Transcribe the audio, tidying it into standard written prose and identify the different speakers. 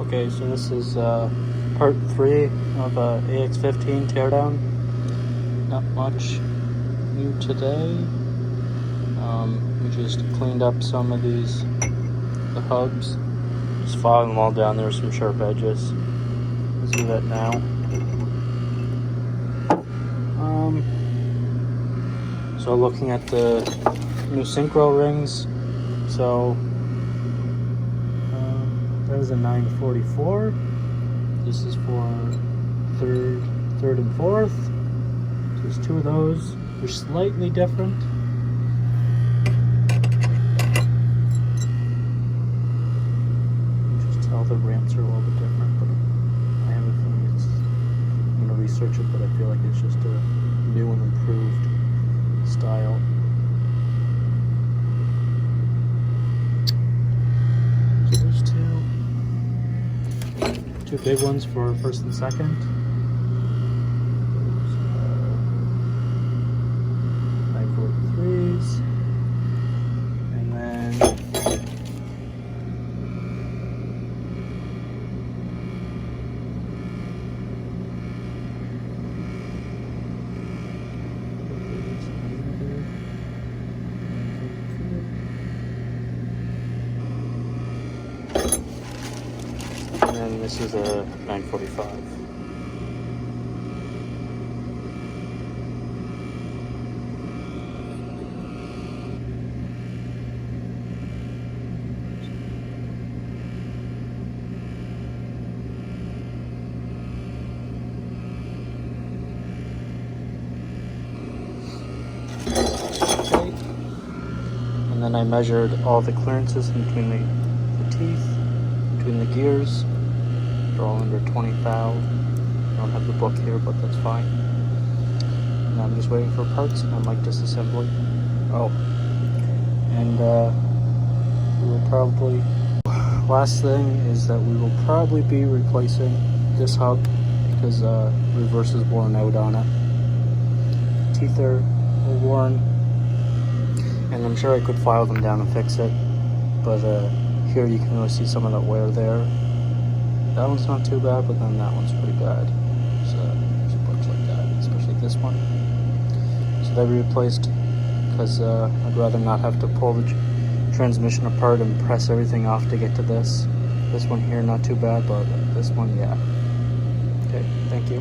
Speaker 1: Okay, so this is part 3 of Ax-15 teardown. Not much new today. We just cleaned up some of the hubs. Just filing them all down. There's some sharp edges. Let's do that now. So looking at the new synchro rings. So that is a 944. This is for third and fourth. So there's two of those. They're slightly different. You can just tell the ramps are a little bit different, but I have a feeling I'm going to research it, but I feel like it's just a new and improved style. So there's two big ones for first and second. Those 943s, and then and this is a 945. Okay. And then I measured all the clearances in between the teeth, between the gears. They're all under 20 thou. I don't have the book here, but that's fine. And I'm just waiting for parts, and I might disassembly. Oh, and we will probably. Last thing is that we will probably be replacing this hub because reverse is worn out on it. Teeth are worn, and I'm sure I could file them down and fix it. But here you can really see some of that wear there. That one's not too bad, but then that one's pretty bad. So there's a bunch like that, especially this one. So they were replaced because I'd rather not have to pull the transmission apart and press everything off to get to this. This one here, not too bad, but this one, yeah. Okay, thank you.